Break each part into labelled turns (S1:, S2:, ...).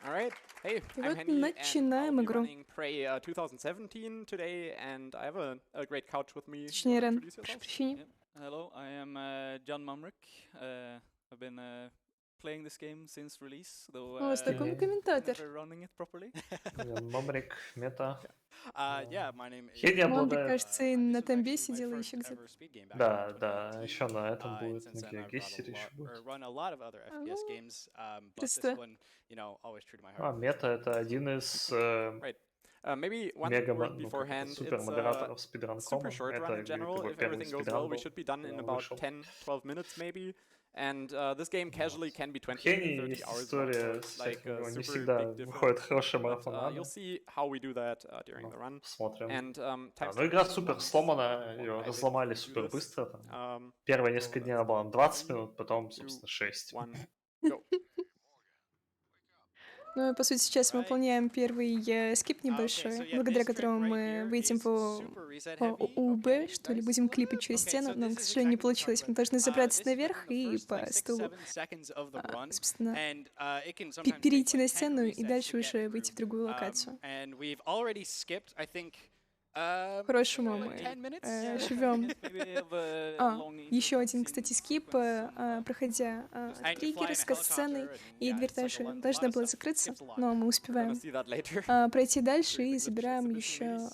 S1: Alright, hey,
S2: И
S1: I'm
S2: вот
S1: Henny, and I'll
S2: начинаем
S1: be
S2: игру.
S1: running Prey 2017 today, and I have a great couch with me. You
S2: Точнее,
S1: wanna
S2: Рен,
S1: introduce
S2: прошу
S1: yourself?
S2: прощения.
S3: Yeah. Hello, I am John Mumrick. I've been playing this game since release, though
S2: О, знакомый комментатор.
S3: never running it properly.
S4: Мамрик, мета.
S1: Yeah, my name is...
S4: Хеди
S2: Мамрик,
S4: обладает...
S2: кажется, и на
S1: This was
S2: Тамбе
S1: actually my
S2: сидела
S1: first
S2: еще где-то.
S1: ever speed game back
S4: Да,
S1: in
S4: да,
S1: 2018.
S4: еще на этом
S1: And
S4: будет,
S1: since
S4: на
S1: then I've
S4: Гессере еще будет.
S1: run a lot of other FPS
S2: Ну,
S1: games, but this
S2: Просто.
S1: one, you know, always true to my
S4: А,
S1: heart.
S4: мета — это один из
S1: Right. Maybe one
S4: мега,
S1: word
S4: ну как это,
S1: beforehand.
S4: супер
S1: It's
S4: модераторов
S1: super
S4: спидран.кома.
S1: short run
S4: Это
S1: in general.
S4: его
S1: If
S4: первый
S1: everything goes well,
S4: спидран
S1: we
S4: был,
S1: should be done in
S4: когда он
S1: about
S4: вышел.
S1: 10-12 minutes maybe. And this game casually can be 20
S4: Хений
S1: 30
S4: есть
S1: hours long, so
S4: история
S1: it's
S4: с
S1: like
S4: этим, у
S1: a
S4: него не
S1: super
S4: всегда
S1: big
S4: выходят
S1: difference.
S4: хорошие
S1: But you'll
S4: марафонады.
S1: see how we do that during
S4: Ну,
S1: the run.
S4: посмотрим.
S1: And time
S4: Ну, игра
S1: starts
S4: супер
S1: once
S4: сломана, ее
S1: I hit
S4: разломали
S1: do
S4: супер
S1: this.
S4: быстро. Там. Первые несколько дней она была на 20 минут, потом, собственно, 6.
S1: 1, go.
S2: Ну и по сути сейчас мы выполняем первый скип небольшой, благодаря которому мы выйдем по УБ, что ли, будем клипать через стену, но, к сожалению, не получилось. Мы должны забраться наверх и по стулу, собственно, перейти на стену и дальше уже выйти в другую локацию. По-хорошему мы живем. Еще один, кстати, скип, проходя триггер с катсценой, и дверь также должна была закрыться, но мы успеваем пройти дальше и забираем еще,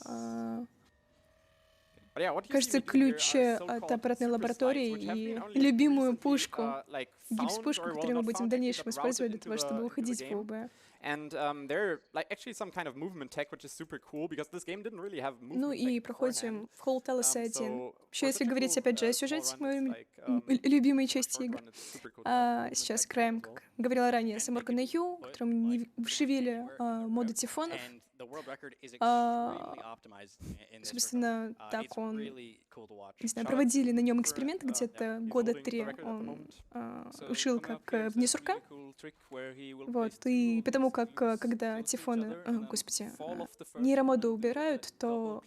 S2: кажется, ключ от аппаратной лаборатории и любимую пушку, гипс-пушку, которую мы будем в дальнейшем использовать для того, чтобы выходить в УБ.
S1: And there are like actually some kind of movement tech, which is super cool because this game didn't really have movement
S2: Ну и
S1: tech
S2: проходим в Холл Талоса 1.
S1: So
S2: Еще если
S1: for
S2: говорить, опять же, о сюжете, моей любимой части игры. Сейчас играем, как говорила ранее, за Моргана Ю, которому вживили моды тифонов. Собственно, так он, не знаю, проводили на нем эксперимент где-то года 3. Он ушил как вне сурка. Вот, и потому как, когда тифоны, господи, нейромоды убирают, то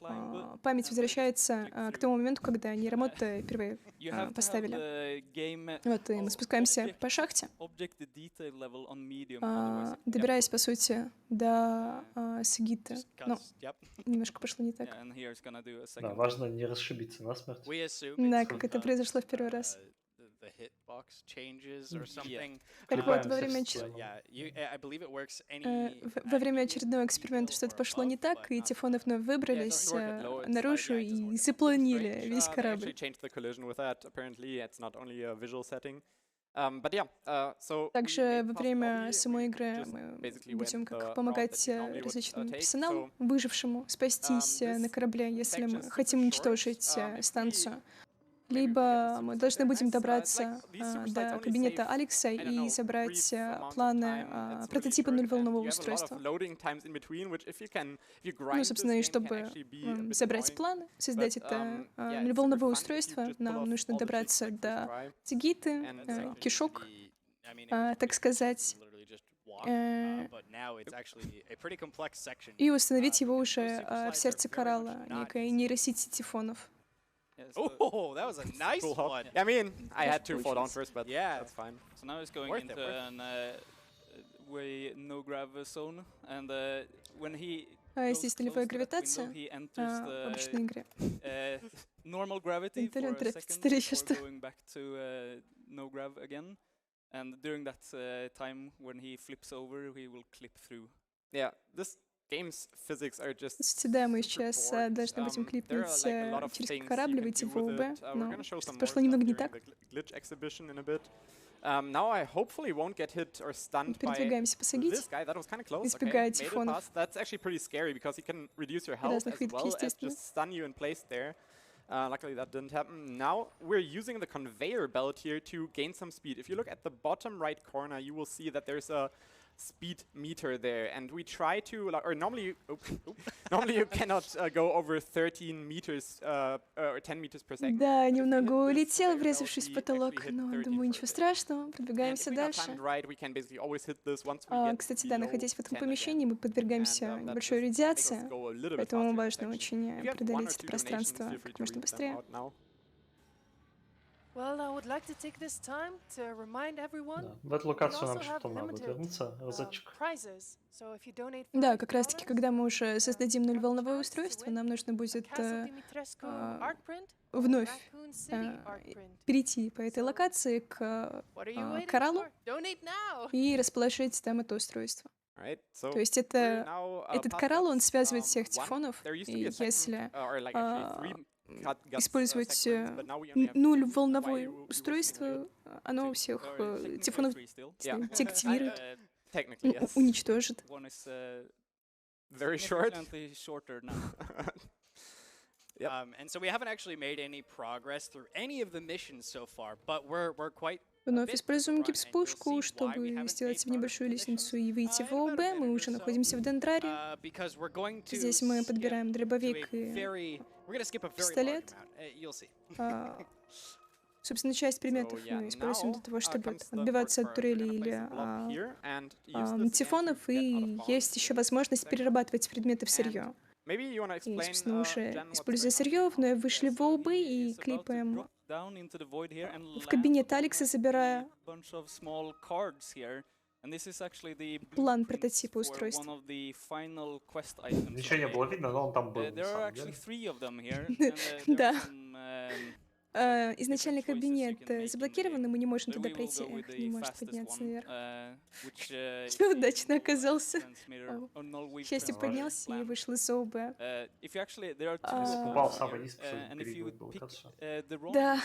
S2: память возвращается к тому моменту, когда нейромоды впервые поставили. Вот, и мы спускаемся по шахте, добираясь, по сути, до Сагиты. Но немножко пошло не так.
S4: Да, важно не расшибиться насмерть.
S2: Да, как это произошло в первый раз. Так вот, во время очередного эксперимента что-то пошло не так, и тифоны вновь выбрались наружу и запланили весь корабль. Также во время самой игры мы будем как помогать различному персоналу, выжившему, спастись на корабле, если мы хотим уничтожить станцию. Либо мы должны будем добраться до кабинета Алекса и забрать планы прототипа нульволнового устройства. Ну, собственно, и чтобы забрать планы, создать это нульволновое устройство, нам нужно добраться до Сагиты, кишок, так сказать, и установить его уже в сердце коралла, некой нейросети тифонов.
S3: Oh, that was a nice one.
S1: I mean, I had to fall down first, but that's fine.
S3: So now it's going into an way no grav zone, and when he
S2: здесь нулевая гравитация в обычной игре.
S3: Normal gravity for a second, going back to no grav again, and during that time when he flips over, he will clip through.
S1: Yeah, this game's physics are just
S2: да, мы сейчас должны будем клипнуть через корабль, выйти в ОБ, но что-то пошло немного не так.
S1: Now I hopefully won't get hit or stunned by this guy. That was kind of close.
S2: Избегая тифонов.
S1: That's actually pretty scary because he can reduce your health as well as just stun you in place there. Luckily that didn't happen. Now we're using the conveyor belt here to gain some speed. If you look at the bottom right corner, you will see that there's a speed meter there, and we try to, or normally you cannot go over 13 meters or 10 meters per second.
S2: Да, немного улетел, врезавшись в потолок, но думаю, ничего страшного, продвигаемся дальше. Кстати, да, находясь в этом помещении, мы подвергаемся небольшой радиации, поэтому важно очень преодолеть это пространство как можно быстрее.
S5: Well, I would like to take this time to remind everyone
S4: Да. В эту локацию нам что-то надо будет вернуться, розетчик.
S2: Да, как раз-таки, когда мы уже создадим нулеволновое устройство, нам нужно будет вновь перейти по этой локации к кораллу и расположить там это устройство. То есть этот коралл, он связывает всех тифонов, и если использовать нуль-волновое устройство, оно всех тифонов деактивирует, уничтожит.
S1: Very short.
S6: Yep. And so we haven't actually made any progress through any of the missions so far, but we're quite.
S2: Вновь используем гипс-пушку, чтобы сделать небольшую лестницу и выйти в ООБ. Мы уже находимся в Дендраре. Здесь мы подбираем дробовик и пистолет. Собственно, часть предметов мы используем для того, чтобы отбиваться от турелей или тифонов, и есть еще возможность перерабатывать предметы в сырье. И, собственно, уже используя сырье, вновь вышли в ОУБ и клипаем в кабинет Алекса, забирая план прототипа устройства.
S4: Ничего не было видно, но он там был, на самом деле.
S2: Да. Изначально кабинет заблокирован, и мы не можем туда пройти. Не может подняться наверх. Я удачно оказался. К счастью, поднялся и вышел из ОУБ.
S4: Упал самый низ, был
S2: да.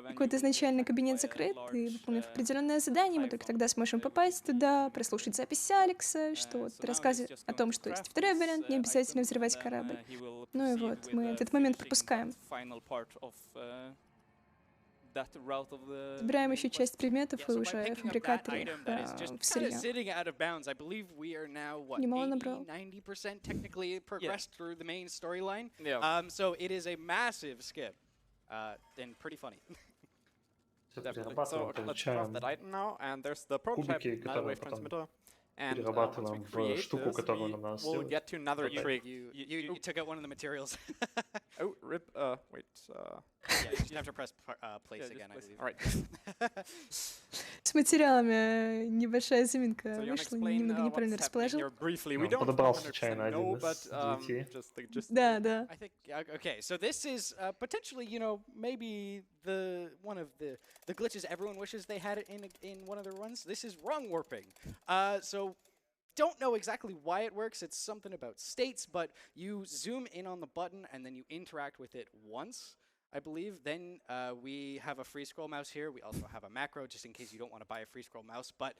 S2: Какой-то изначально кабинет закрыт, и выполнив определенное задание, мы только тогда сможем попасть туда, прослушать запись Алекса, что рассказывает о том, что есть второй вариант, не обязательно взрывать корабль. Ну и вот, мы этот момент пропускаем. Собираем еще часть предметов и уже фабрикаторы в сырье. Немало набрал.
S6: So it is a massive skip and pretty funny.
S4: Кубики, которые потом перерабатываем в штуку, которую нам надо сделать.
S1: We'll get to another trick.
S6: You took out one of the materials.
S1: Oh, rip. Wait.
S6: Yeah, you have to press place again, I believe.
S1: All right.
S2: С материалами небольшая заминка вышла, немного неправильно расположил.
S4: Подобрал случайно один из 9.
S2: Да, да.
S6: I think, okay, so this is potentially, you know, maybe one of the glitches everyone wishes they had it in one of their runs. This is wrong warping. So don't know exactly why it works. It's something about states, but you zoom in on the button and then you interact with it once, I believe. Then we have a free scroll mouse here. We also have a macro, just in case you don't want to buy a free scroll mouse. But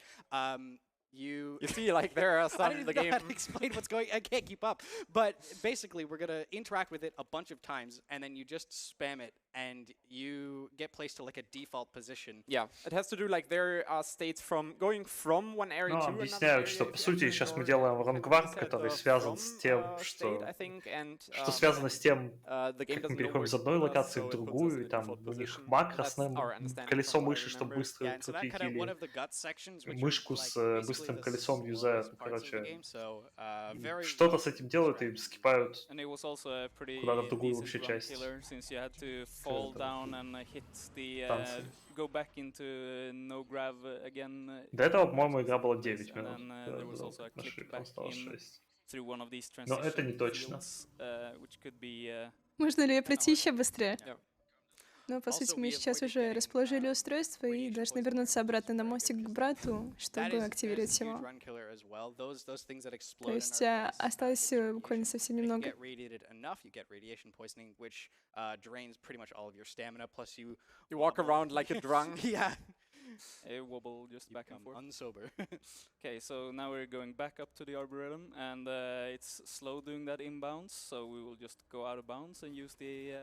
S6: you
S1: see, like, there are some in the game.
S6: I don't know how to explain what's going. I can't keep up. But basically, we're gonna interact with it a bunch of times, and then you just spam it, and you get placed to like a default position.
S1: Yeah, it has to do like there are states from going from one area to another.
S4: Объясняют, что по сути сейчас мы делаем рангвард, который связан с тем, что связано с тем, как мы переходим из одной локации в другую, и там у них макро с колесо мыши, чтобы быстро крутить, или мышку с быстрым колесом юзают, короче, что-то с этим делают и скипают куда-то в другую вообще часть. До этого, по-моему, игра была 9 минут. Нашли, осталось 6. Но это не точно.
S2: Можно ли пройти еще быстрее? Ну, по сути, мы сейчас уже расположили устройство и должны вернуться обратно на мостик к брату, чтобы активировать его. То есть осталось буквально совсем немного.
S1: You walk around like a drunk.
S6: Yeah.
S3: A wobble just back and forth.
S6: Unsober.
S3: Okay, so now we're going back up to the Arboretum, and it's slow doing that inbounds, so we will just go out of bounds and use the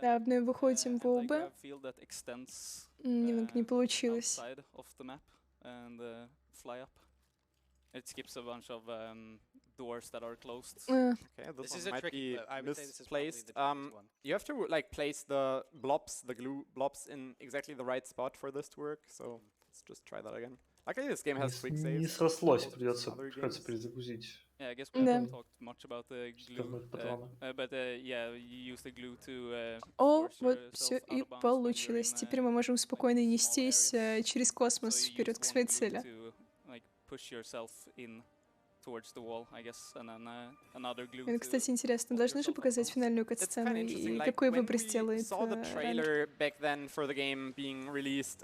S2: выходим в ОУБ.
S3: Field that extends
S2: Немного не получилось.
S3: outside of the map and fly up. It skips a bunch of doors that are closed.
S1: Okay, this
S6: is
S1: one
S6: a
S1: might
S6: tricky,
S1: be
S6: I would say this is
S1: misplaced.
S6: probably the one.
S1: You have to like place the glue blobs in exactly the right spot for this to work. So Let's just try that again. Luckily, this game has quick saves.
S4: Не срослось, приходится перезагрузить.
S3: Yeah, I guess we haven't talked much about the glue, but yeah, you use the glue to
S2: О, вот все и получилось. Теперь мы можем спокойно нестись через космос вперед к своей цели. Кстати, интересно, должны же показать финальную кат-сцену и какой выбор сделает
S1: trailer back then for the game being released.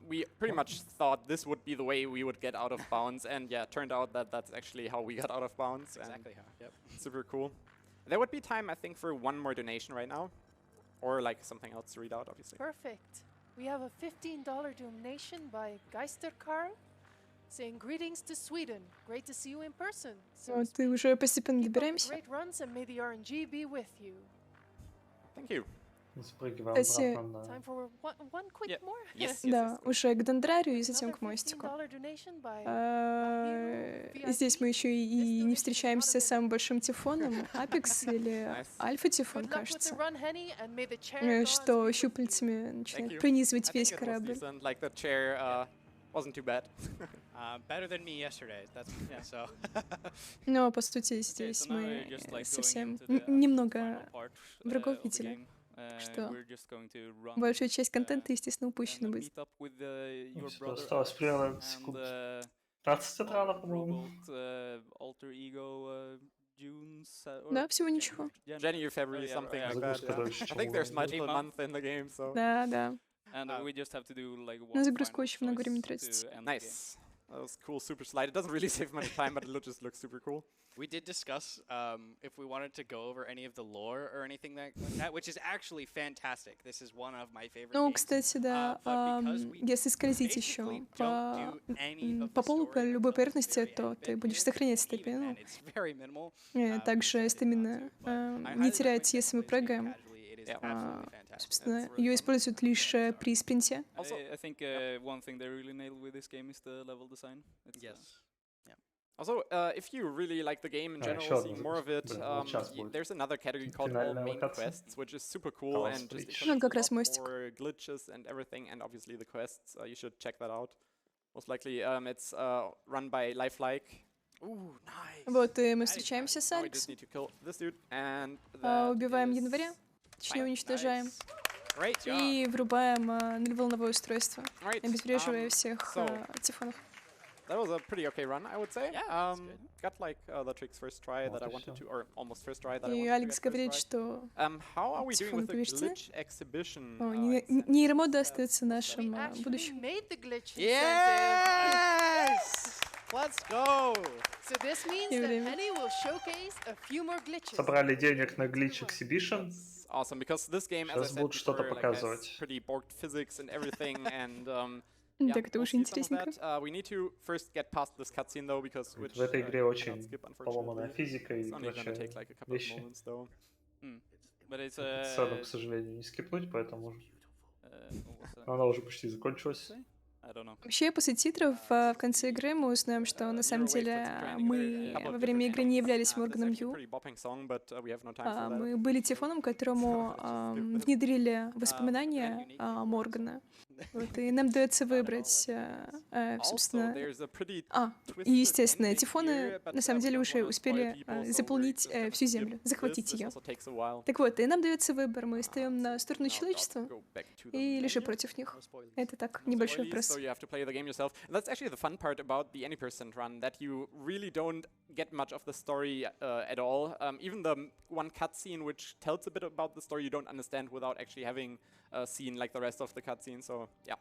S1: We pretty much thought this would be the way we would get out of bounds, and yeah, it turned out that that's actually how we got out of bounds.
S6: Exactly how. Yep.
S1: Super cool. There would be time, I think, for one more donation right now, or like something else to read out, obviously.
S5: Perfect. We have a $15 donation by Geister Carl, saying greetings to Sweden. Great to see you in person.
S2: Вот и уже постепенно добираемся.
S5: Great runs and may the RNG be with you.
S1: Thank you.
S2: Кстати, да, уже к Дендрарию и затем к мостику. Здесь мы еще и не встречаемся с самым большим тифоном, Апекс или Альфа-тифон, кажется, что щупальцами начинает пронизывать весь корабль.
S1: Wasn't too bad.
S6: Better than me yesterday.
S2: Но, по сути, здесь мы совсем немного врагов видели, что большая часть контента, естественно, упущена будет.
S4: Осталось примерно секунд 15 от рана, по-моему.
S2: Да, всего ничего.
S1: January, February, something like that. I think there's multiple months in the game, so.
S2: Да, да. На загрузку очень много времени тратится.
S1: Nice. That was cool, super slide. It doesn't really save much time, but it just looks super cool.
S6: We did discuss if we wanted to go over any of the lore or anything like that, which is actually fantastic. This is one of my favorite
S2: games. Ну, кстати, да, если скользить еще по полу, по любой поверхности, то ты будешь сохранять стамину. Также стамина не теряется, если мы прыгаем. Собственно, ее используют лишь при спринте.
S1: Also, if you really like the game in general, seeing more of it, there's another category called all main quests, which is super cool and just more glitches and everything, and obviously the quests, you should check that out. Most likely, it's run by Lifelike.
S6: Ooh, nice.
S2: Вот и мы встречаемся с Алексом. Убиваем января. Точнее, уничтожаем. И врубаем нулеволновое устройство, обезвреживая всех тифонов.
S1: That was a pretty okay run, I would say. Got like the tricks first try that I wanted to, or almost first try that I wanted to.
S2: И Алекс говорит, что
S1: тифоны повреждены.
S2: Нейромода остается нашим будущим.
S6: Yes! Let's go!
S5: So this means that heny will showcase a few more glitches.
S4: Собрали денег на glitch exhibition.
S1: Awesome, because this game, as I said before, has pretty borked physics and everything, and
S2: так это уже интересненько.
S1: We need to first get past this cutscene though, because
S4: в этой игре очень поломанная физика и прочие вещи. Цену, к сожалению, не скипнуть, поэтому она уже почти закончилась.
S2: Вообще, после титров в конце игры мы узнаем, что на самом деле мы во время игры не являлись Морганом Ю. Мы были тифоном, которому внедрили воспоминания Моргана. Вот, и нам дается выбрать, собственно... и, естественно, тифоны на самом деле уже успели заполнить всю Землю, захватить ее. Так вот, и нам дается выбор. Мы встаем на сторону человечества или же против них. Это так, небольшой вопрос.
S1: So you have to play the game yourself. And that's actually the fun part about the any percent run, that you really don't get much of the story at all. Even the one cutscene which tells a bit about the story, you don't understand without actually having seen like the rest of the cutscene. So yeah.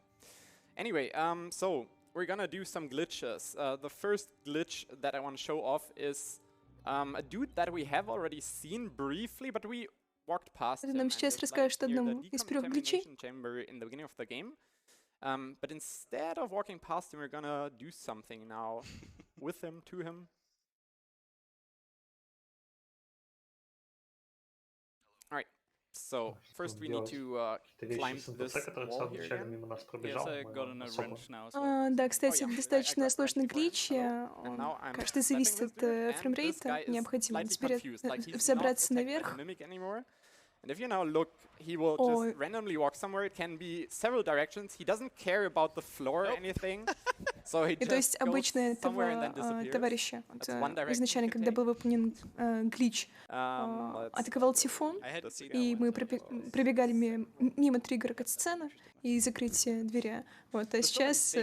S1: Anyway, so we're gonna do some glitches. The first glitch that I want to show off is a dude that we have already seen briefly, but we walked past him.
S2: Нам сейчас расскажут одному из первых гличей.
S1: In the beginning of the game. But instead of walking past him, we're gonna do something now with him, to him. Alright, so first we need to climb this wall here again.
S2: Да, кстати, достаточно сложный глич. Каждый зависит от фреймрейта. Необходимо теперь взобраться наверх.
S1: And if you now look, he will just randomly walk somewhere. It can be several directions. He doesn't care about the floor or anything. So he just goes somewhere and then disappears.
S2: Товарища, изначально, когда был выполнен глич, атаковал тифон, и мы пробегали мимо триггера кат-сцены и закрытия двери. Вот, а сейчас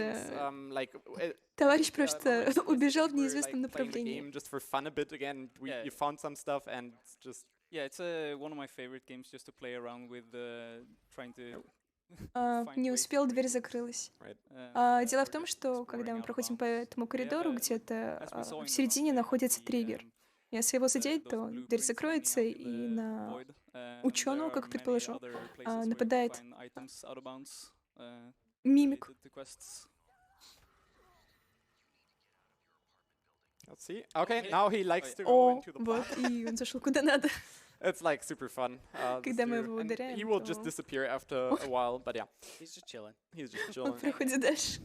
S2: товарищ просто убежал в неизвестном направлении.
S3: Yeah, it's one of my favorite games just to play around with, trying to.
S2: Не успел, дверь закрылась. Дело в том, что когда мы проходим по этому коридору, где-то в середине находится триггер. Если его задеть, то дверь закроется, и на ученого, как предположу, нападает мимик.
S1: Let's see. Okay, now he likes to go into the
S2: вот, и он зашел куда надо.
S1: It's like super fun.
S2: Когда мы его ударяем,
S1: he will just disappear after a while, but yeah.
S6: He's just chilling.
S1: He's just chilling.
S2: Он проходит дальше.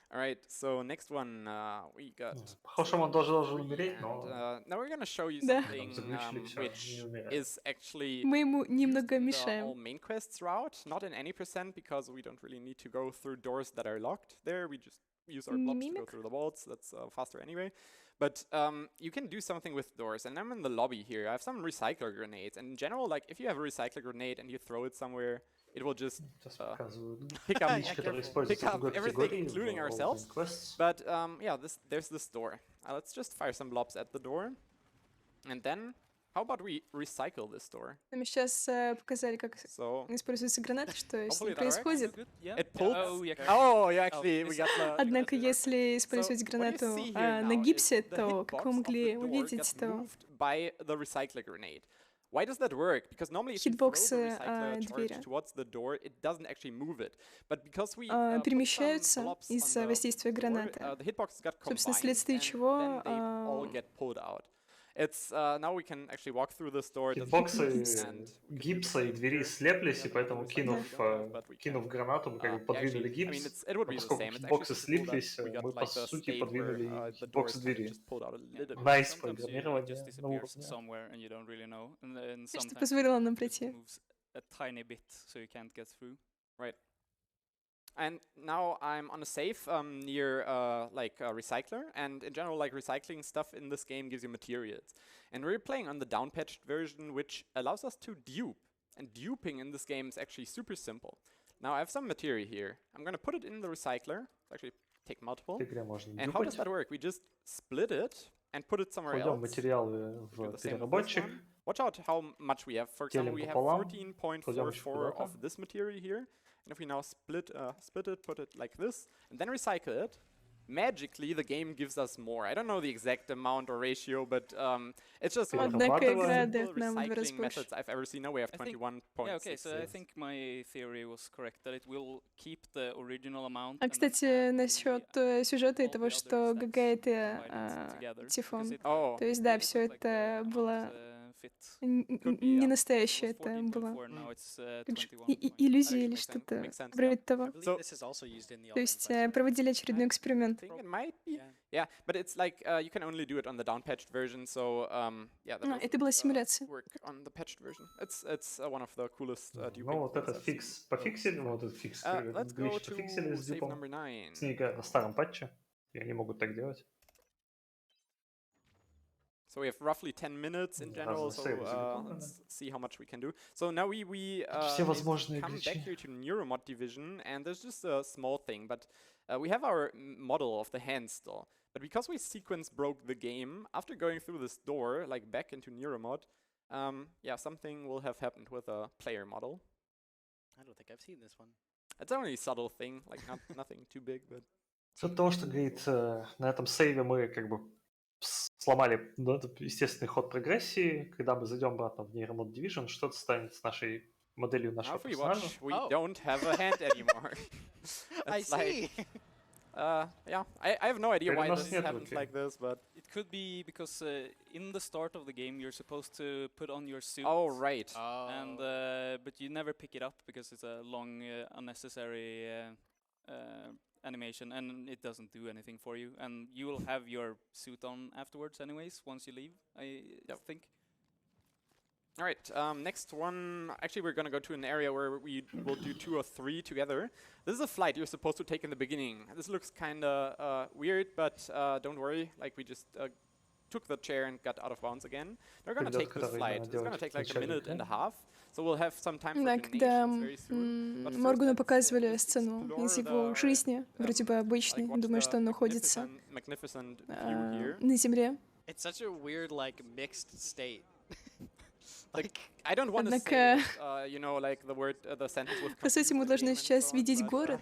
S1: All right, so next one we got.
S4: По-хорошему, он должен умереть, но.
S1: Now we're gonna show you something which is actually
S2: мы ему немного
S1: the
S2: мешаем.
S1: whole main quests route, not in any percent, because we don't really need to go through doors that are locked. There, we just use our blobs to go through the vaults. That's faster anyway. But you can do something with doors, and I'm in the lobby here. I have some recycler grenades, and in general, like if you have a recycler grenade and you throw it somewhere, it will just pick up everything, including ourselves. But yeah, there's this door. Let's just fire some blobs at the door, and then how about we recycle this door?
S2: Нам сейчас показали, как используются гранаты, что с ним происходит.
S1: It pulls. Oh, yeah, actually, we got the.
S2: Однако, если использовать гранату на гипсе, то, как вы могли увидеть, то
S1: by the recycler grenade. Why does that work? Because normally if you throw the recycler charge towards the door, it doesn't actually move it. But because we
S2: перемещаются из-за воздействия гранаты.
S1: the hitboxes got
S2: Собственно,
S1: combined,
S2: вследствие чего
S1: then they all get pulled out. It's now we can actually walk through this door.
S4: Хитбоксы гипса и двери слеплись, и поэтому кинув гранату, мы как бы подвинули гипс. Поскольку хитбоксы слиплись, мы по сути подвинули хитбокс двери. Найс программирование на уровне.
S2: Что позволило нам пройти.
S1: Right. And now I'm on a safe near like a recycler, and in general, like recycling stuff in this game gives you materials. And we're playing on the downpatched version, which allows us to dupe. And duping in this game is actually super simple. Now I have some material here. I'm gonna put it in the recycler. Actually, take multiple. And how does that work? We just split it and put it somewhere else.
S4: Материалы в переработчик.
S1: Watch out how much we have. For example, we have 14.44 of this material here. And if we now split it, put it like this, and then recycle it, magically the game gives us more. I don't know the exact amount or ratio, but it's just one of the recycling methods I've ever seen. Now we have 21.6.
S3: Yeah, okay, so I think my theory was correct, that it will keep the original amount.
S2: А, кстати, насчет сюжета и того, что ГГ это тифон. То есть, да, все это было не настоящее, это было иллюзия или что-то вроде того. То есть проводили очередной эксперимент.
S1: Yeah, but it's like you can only do it on the downpatched version, so yeah, that
S2: это была симуляция.
S1: Work on the patched version. It's one of the coolest duping.
S4: Ну вот этот фикс пофиксили, вот этот фикс глич пофиксили с дюпом. Снега на старом патче, и они могут так делать.
S1: So we have roughly 10 minutes in general, so let's see how much we can do. So now we come back here to Neuromod division, and there's just a small thing, but we have our model of the hand still. But because we sequence broke the game, after going through this door, like back into Neuromod, yeah, something will have happened with a player model.
S6: I don't think I've seen this one.
S1: It's only a subtle thing, like nothing too big, but...
S4: Суть того, что, говорит, на этом сейве мы как бы сломали естественный ход прогрессии. Когда мы зайдем обратно в Neuromod Division, что-то станет с нашей моделью нашего персонажа.
S1: We don't have a hand anymore.
S6: I see.
S1: Yeah, I have no idea why this happened like this, but...
S3: It could be because in the start of the game you're supposed to put on your suit.
S1: Oh, right.
S3: And but you never pick it up because it's a long, unnecessary animation, and it doesn't do anything for you. And you will have your suit on afterwards anyways, once you leave, I think.
S1: All right, next one, actually we're gonna go to an area where we will do 2 or 3 together. This is a flight you're supposed to take in the beginning. This looks kinda weird, but don't worry, like we just took the chair and got out of bounds again. We're gonna take this flight. It's gonna take like a minute and a half, so we'll have some time for donations very soon. But
S2: Моргану показывали сцену из его жизни, вроде бы обычной. Думаю, что он находится на земле.
S6: It's such a weird, like, mixed state.
S1: Like, I don't want to say, you know, like the word, the sentence with.
S2: По сути, мы должны сейчас видеть город.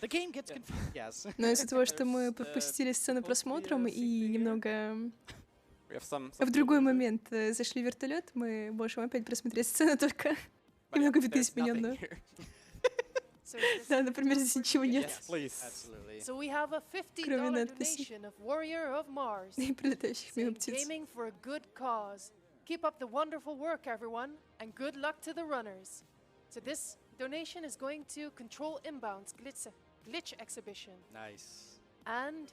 S6: The game gets confused. Yes.
S2: Но из-за того, что мы пропустили сцену просмотром и немного в другой момент зашли в вертолет, мы можем опять просмотреть сцену только немного видоизмененную. Да, например, здесь ничего нет.
S5: So we have a $50 donation of Warrior of Mars.
S2: И прилетающих мимо птиц.
S5: Gaming for a good cause. Keep up the wonderful work, everyone, and good luck to the runners. So this donation is going to Control Inbound's glitch exhibition.
S6: Nice.
S5: And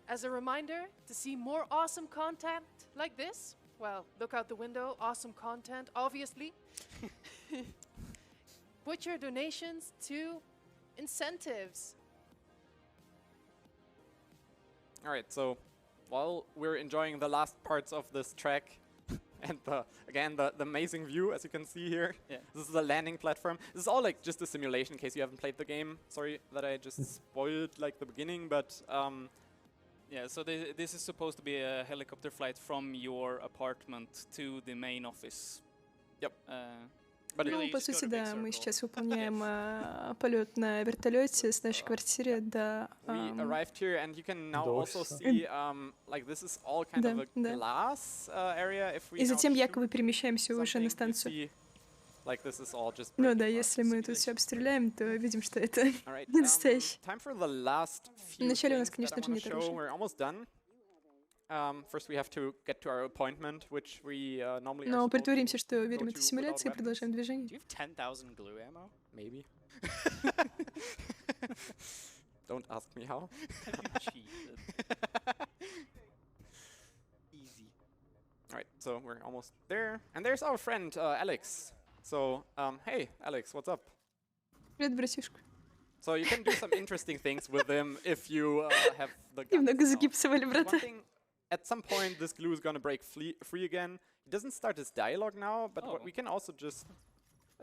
S5: as a reminder, to see more awesome content like this, well, look out the window, awesome content, obviously. Put your donations to incentives.
S1: All right, so while we're enjoying the last parts of this track, and again the amazing view, as you can see here. Yeah. This is a landing platform. This is all like just a simulation in case you haven't played the game. Sorry that I just spoiled like the beginning, but
S3: yeah. So this is supposed to be a helicopter flight from your apartment to the main office.
S1: Yep.
S2: Ну, по сути, да, мы сейчас выполняем полет на вертолете с нашей квартиры до
S1: We arrived here, and you can now also see, like this is all kind of a glass area. If we
S2: и затем якобы перемещаемся уже на станцию.
S1: Like this is all just.
S2: Ну да, если мы тут все обстреляем, то видим, что это не настоящий. Вначале у нас, конечно же, нет оружия.
S1: First we have to get to our appointment, which we normally.
S2: Но притворимся, что верим этой симуляции и продолжаем движение.
S6: Do you have 10,000 glue ammo?
S1: Maybe. Don't ask me how.
S6: Easy.
S1: All right, so we're almost there, and there's our friend Alex. So, hey, Alex, what's up?
S2: Привет, братишка.
S1: So you can do some interesting things with him if you have the.
S2: Немного загипсовали брата.
S1: At some point, this glue is gonna break free again. He doesn't start his dialogue now, but we can also just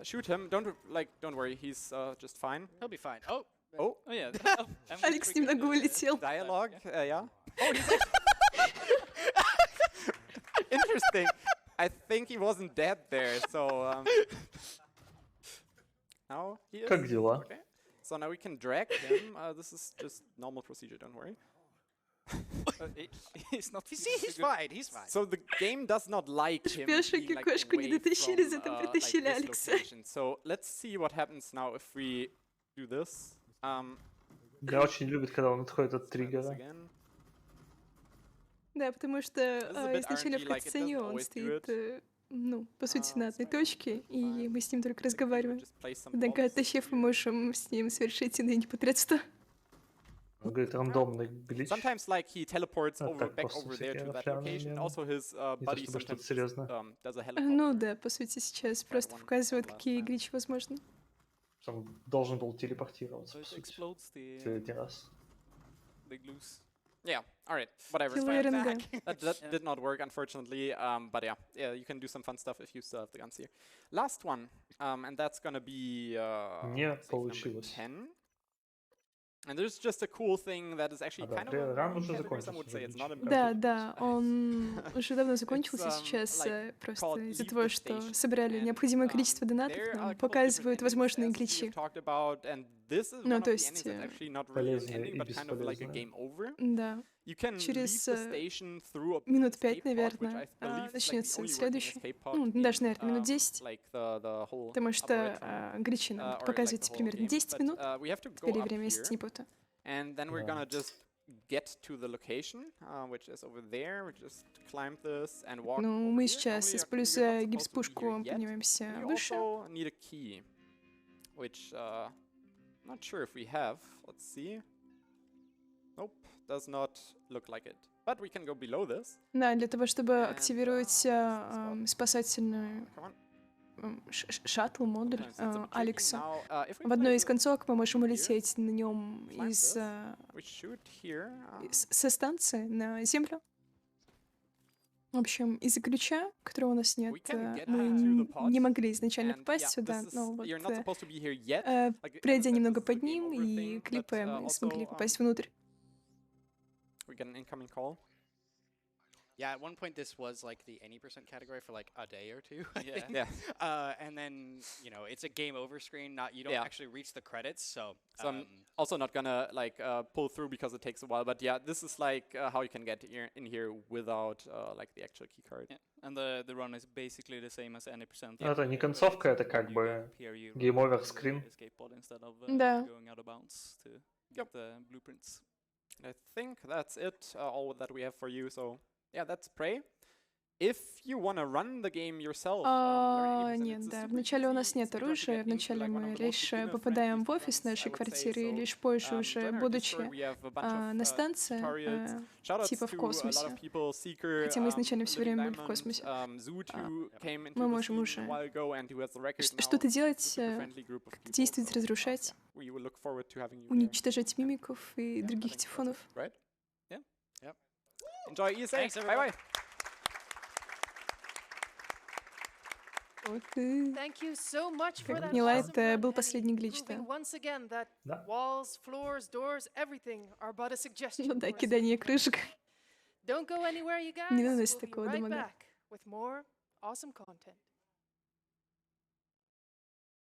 S1: shoot him. Don't worry, he's just fine.
S6: He'll be fine. Oh
S3: yeah.
S2: Алекс немного улетел.
S1: Dialogue, yeah. Oh, interesting. I think he wasn't dead there, so now he is.
S4: Как дела?
S1: Okay. So now we can drag him. This is just normal procedure. Don't worry.
S6: He's not. He's fine. He's fine.
S1: So the game does not like him being like away from this location. So let's see what happens now if we do this.
S4: Я очень любит, когда он отходит от триггера.
S2: Да, потому что изначально в катсцене он стоит, ну, по сути, на одной точке, и мы с ним только разговариваем. Однако, оттащив, мы можем с ним совершить иные непотребства.
S4: Он говорит, рандомный глич.
S1: Sometimes, like, he teleports back over there to that location. Also, his buddy sometimes does a helicopter.
S2: Ну да, по сути, сейчас просто показывают, какие гличи возможны.
S4: Он должен был телепортироваться, по сути, в один раз.
S1: Yeah, alright, whatever. That did not work, unfortunately, but yeah, you can do some fun stuff if you still have the guns here. Last one, and that's gonna be
S4: Не получилось.
S1: 10. And there's just a cool thing that is actually kind of some would say it's not a
S2: Да, он уже давно закончился сейчас, просто из-за того, что собрали необходимое количество донатов, нам показывают возможные гличи. Ну, то есть
S4: полезные и бесполезные.
S2: Да. Через минут 5, наверное, начнется следующий. Ну, даже, наверное, минут 10. Потому что гличи нам показывают примерно 10 минут. Теперь время, если не путаю.
S1: And then we're gonna just get to the location, which is over there. We just climb this and walk.
S2: Ну, мы сейчас, используя гипс-пушку, поднимаемся выше.
S1: We also need a key, which not sure if we have. Let's see. Nope, does not look like it. But we can go below this.
S2: Да, для того, чтобы активировать спасательный шаттл-модуль Алекса. В одной из концовок мы можем улететь на нем со станции на Землю. В общем, из-за ключа, которого у нас нет, мы не могли изначально попасть сюда, но вот пройдя немного под ним и клипая, мы смогли попасть внутрь.
S6: Yeah, at one point this was like the any % category for like a day or two.
S1: Yeah.
S6: And then, you know, it's a game over screen. You don't actually reach the credits, so
S1: I'm also not gonna like pull through because it takes a while. But yeah, this is like how you can get in here without like the actual key card.
S3: Yeah. And the run is basically the same as any %.
S4: Это не концовка, это как бы game over screen.
S2: Да.
S1: I think that's it, all that we have for you. So yeah, that's Prey. If you want to run the game yourself,
S2: нет, да. Вначале у нас нет оружия, вначале мы лишь попадаем в офис нашей квартиры, и лишь позже уже, будучи на станции, типа в космосе, хотя мы изначально все время были в космосе, мы можем уже что-то делать, действовать, разрушать, уничтожать мимиков и других тифонов.
S1: Enjoy ESA. Bye-bye.
S5: Thank you so much for that.
S2: Поняла, это был последний глич, да.
S5: Once again that walls, floors, doors, everything are but a suggestion.
S2: Ну да, кидание крышек.
S5: Don't go anywhere, you guys.
S2: Не наносит
S5: We'll be
S2: такого
S5: right
S2: дамага.
S5: back with more awesome content.